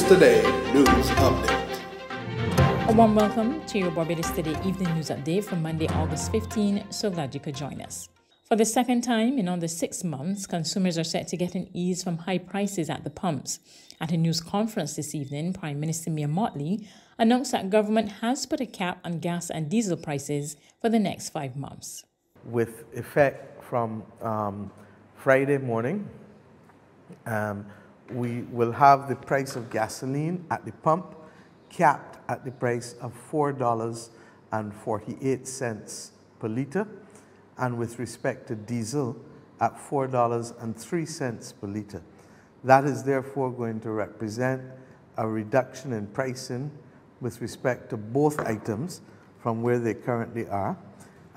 Today News Update. A warm welcome to your Barbados Today Evening News Update for Monday, August 15. So glad you could join us. For the second time in under 6 months, consumers are set to get an ease from high prices at the pumps. At a news conference this evening, Prime Minister Mia Mottley announced that government has put a cap on gas and diesel prices for the next 5 months. With effect from Friday morning, we will have the price of gasoline at the pump capped at the price of $4.48 per litre, and with respect to diesel at $4.03 per litre. That is therefore going to represent a reduction in pricing with respect to both items from where they currently are.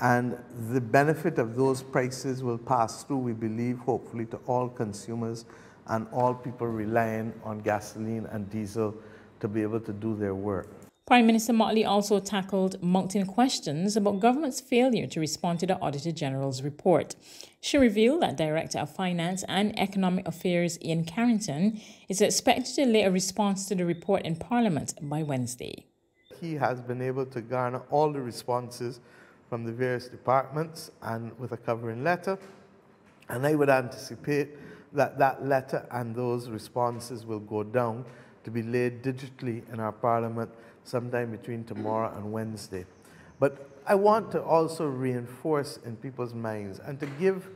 And the benefit of those prices will pass through, we believe, hopefully to all consumers and all people relying on gasoline and diesel to be able to do their work. Prime Minister Mottley also tackled mounting questions about government's failure to respond to the Auditor General's report. She revealed that Director of Finance and Economic Affairs Ian Carrington is expected to lay a response to the report in Parliament by Wednesday. He has been able to garner all the responses from the various departments and with a covering letter, and I would anticipate that that letter and those responses will go down to be laid digitally in our Parliament sometime between tomorrow and Wednesday. But I want to also reinforce in people's minds and to give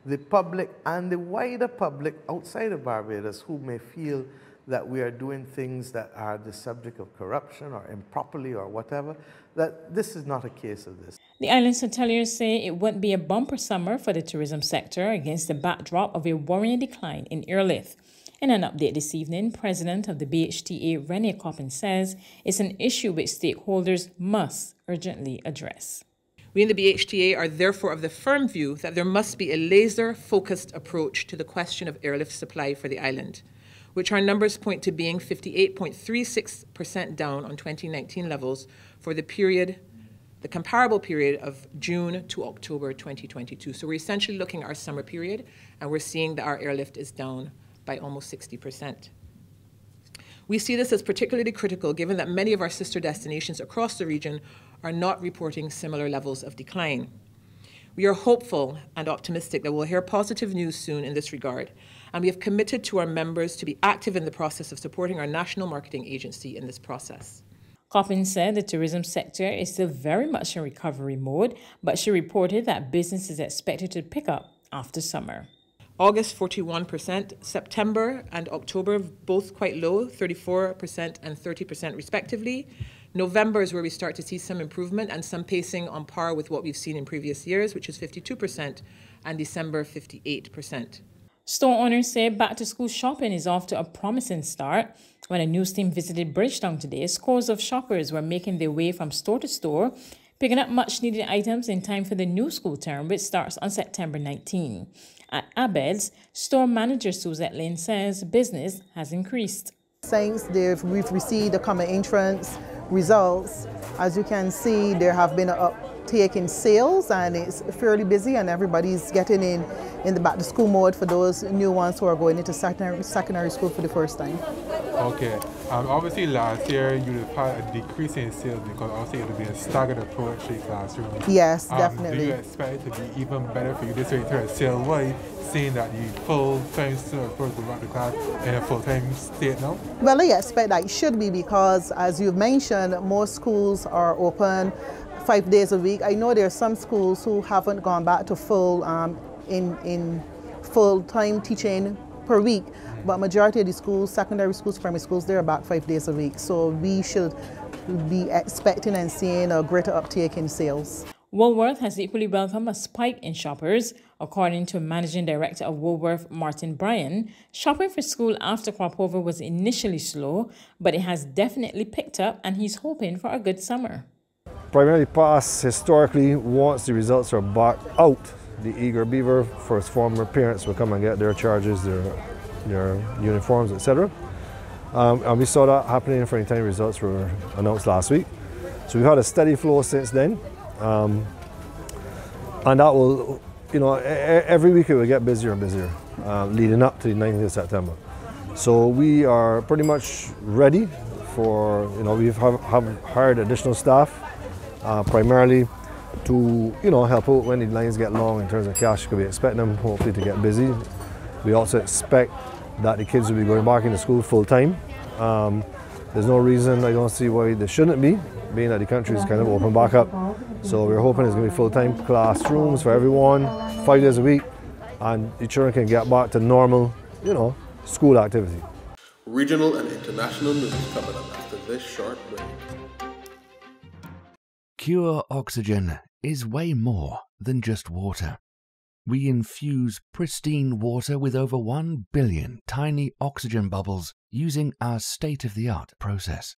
the public and the wider public outside of Barbados who may feel that we are doing things that are the subject of corruption or improperly or whatever, that this is not a case of this. The island's hoteliers say it won't be a bumper summer for the tourism sector against the backdrop of a worrying decline in airlift. In an update this evening, President of the BHTA, Renee Coppin, says it's an issue which stakeholders must urgently address. We in the BHTA are therefore of the firm view that there must be a laser-focused approach to the question of airlift supply for the island, which our numbers point to being 58.36% down on 2019 levels for the comparable period of June to October 2022. So we're essentially looking at our summer period, and we're seeing that our airlift is down by almost 60%. We see this as particularly critical given that many of our sister destinations across the region are not reporting similar levels of decline. We are hopeful and optimistic that we'll hear positive news soon in this regard, and we have committed to our members to be active in the process of supporting our national marketing agency in this process. Coppin said the tourism sector is still very much in recovery mode, but she reported that business is expected to pick up after summer. August 41%, September and October both quite low, 34% and 30% respectively. November is where we start to see some improvement and some pacing on par with what we've seen in previous years, which is 52%, and December 58%. Store owners say back-to-school shopping is off to a promising start. When a news team visited Bridgetown today, scores of shoppers were making their way from store to store, picking up much-needed items in time for the new school term, which starts on September 19. At Abed's, store manager Suzette Lane says business has increased. Since we've received the common entrance results, as you can see, there have been an uptake in sales, and it's fairly busy, and everybody's getting in the back-to-school mode for those new ones who are going into secondary school for the first time. Okay. Obviously last year you would have had a decrease in sales because obviously it would be a staggered approach to classroom. Yes, definitely. Do you expect it to be even better for you this way in terms of sales-wise, seeing that the full-time student approach go back to class in a full-time state now? Well, I expect that it should be because, as you've mentioned, most schools are open 5 days a week. I know there are some schools who haven't gone back to full in full-time teaching per week, but majority of the schools, secondary schools, primary schools, they're back 5 days a week. So we should be expecting and seeing a greater uptake in sales. Woolworth has equally welcomed a spike in shoppers. According to Managing Director of Woolworth, Martin Bryan, shopping for school after crop-over was initially slow, but it has definitely picked up, and he's hoping for a good summer. Primarily past, historically, once the results are back out, the eager beaver, first former parents will come and get their charges, their uniforms, etc. And we saw that happening for any time results were announced last week. So we've had a steady flow since then. And that will, every week it will get busier and busier, leading up to the 19th of September. So we are pretty much ready for, we have hired additional staff, primarily to, help out when the lines get long in terms of cash. Could be expecting them hopefully to get busy. We also expect that the kids will be going back into school full time. There's no reason, I don't see why they shouldn't be, being that the country is kind of open back up. So we're hoping it's going to be full-time classrooms for everyone, 5 days a week, and the children can get back to normal, school activity. Regional and international news coming up after this short break. Pure oxygen is way more than just water. We infuse pristine water with over 1 billion tiny oxygen bubbles using our state-of-the-art process.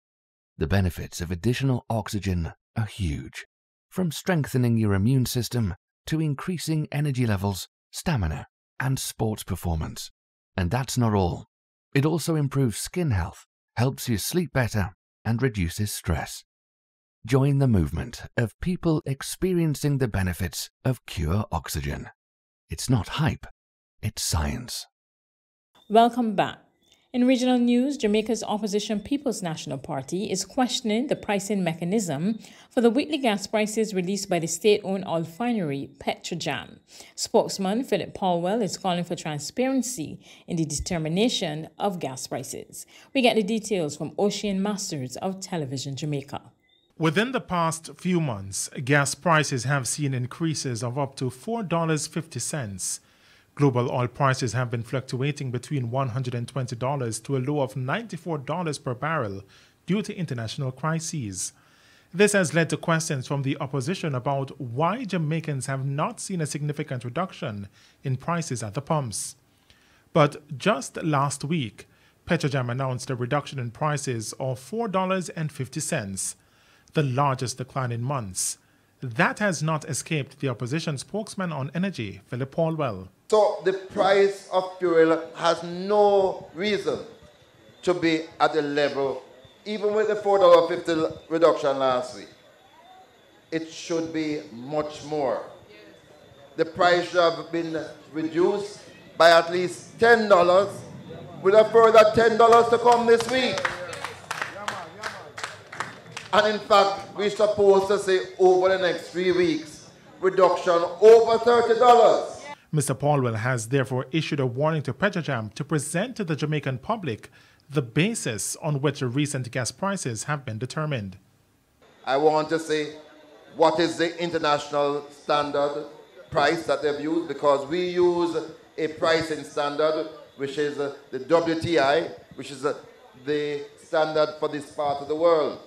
The benefits of additional oxygen are huge, from strengthening your immune system to increasing energy levels, stamina, and sports performance. And that's not all. It also improves skin health, helps you sleep better, and reduces stress. Join the movement of people experiencing the benefits of pure oxygen. It's not hype, it's science. Welcome back. In regional news, Jamaica's opposition People's National Party is questioning the pricing mechanism for the weekly gas prices released by the state-owned oil refinery Petrojam. Spokesman Philip Paulwell is calling for transparency in the determination of gas prices. We get the details from Ocean Masters of Television Jamaica. Within the past few months, gas prices have seen increases of up to $4.50. Global oil prices have been fluctuating between $120 to a low of $94 per barrel due to international crises. This has led to questions from the opposition about why Jamaicans have not seen a significant reduction in prices at the pumps. But just last week, Petrojam announced a reduction in prices of $4.50. The largest decline in months. That has not escaped the opposition spokesman on energy, Philip Paulwell. So the price of fuel has no reason to be at the level, even with the $4.50 reduction last week. It should be much more. The price should have been reduced by at least $10, with a further $10 to come this week. And in fact, we're supposed to say over the next 3 weeks, reduction over $30. Mr. Paulwell has therefore issued a warning to Petrojam to present to the Jamaican public the basis on which the recent gas prices have been determined. I want to say what is the international standard price that they've used, because we use a pricing standard which is the WTI, which is the standard for this part of the world.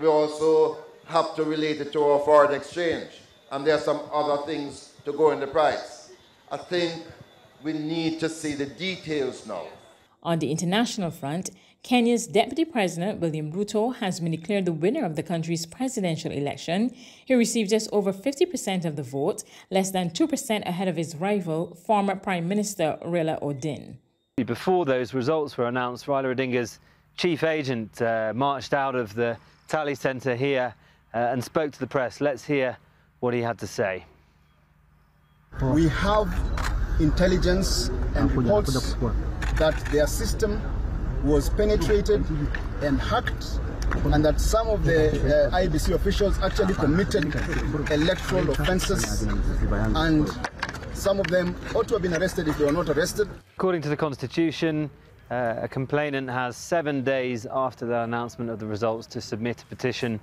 We also have to relate it to our foreign exchange, and there are some other things to go in the price. I think we need to see the details now. On the international front, Kenya's Deputy President William Ruto has been declared the winner of the country's presidential election. He received just over 50% of the vote, less than 2% ahead of his rival, former Prime Minister Raila Odinga. Before those results were announced, Raila Odinga's chief agent marched out of the tally centre here and spoke to the press. Let's hear what he had to say. We have intelligence and reports that their system was penetrated and hacked, and that some of the IBC officials actually committed electoral offences, and some of them ought to have been arrested if they were not arrested. According to the Constitution, a complainant has 7 days after the announcement of the results to submit a petition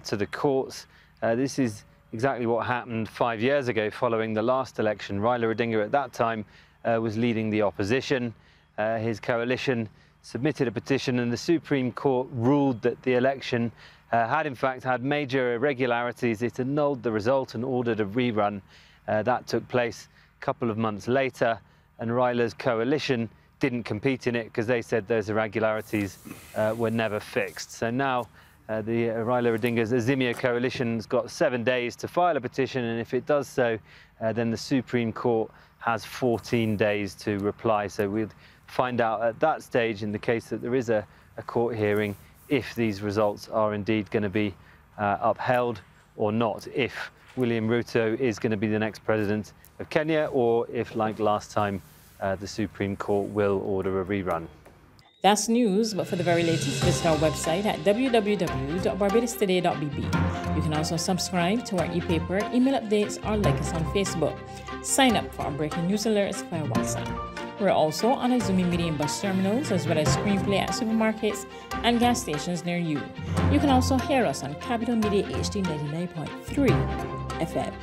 to the courts. This is exactly what happened 5 years ago following the last election. Raila Odinga at that time was leading the opposition. His coalition submitted a petition, and the Supreme Court ruled that the election had in fact had major irregularities. It annulled the result and ordered a rerun. That took place a couple of months later, and Raila's coalition didn't compete in it because they said those irregularities were never fixed. So now the Raila Odinga's Azimio coalition's got 7 days to file a petition, and if it does so, then the Supreme Court has 14 days to reply. So we'll find out at that stage, in the case that there is a court hearing, if these results are indeed going to be upheld or not, if William Ruto is going to be the next president of Kenya, or if, like last time, the Supreme Court will order a rerun. That's news, but for the very latest, visit our website at www.barbadostoday.bb. You can also subscribe to our e-paper, email updates, or like us on Facebook. Sign up for our breaking news alerts via WhatsApp. We're also on Azumi Media and bus terminals, as well as screenplay at supermarkets and gas stations near you. You can also hear us on Capital Media HD 99.3 FM.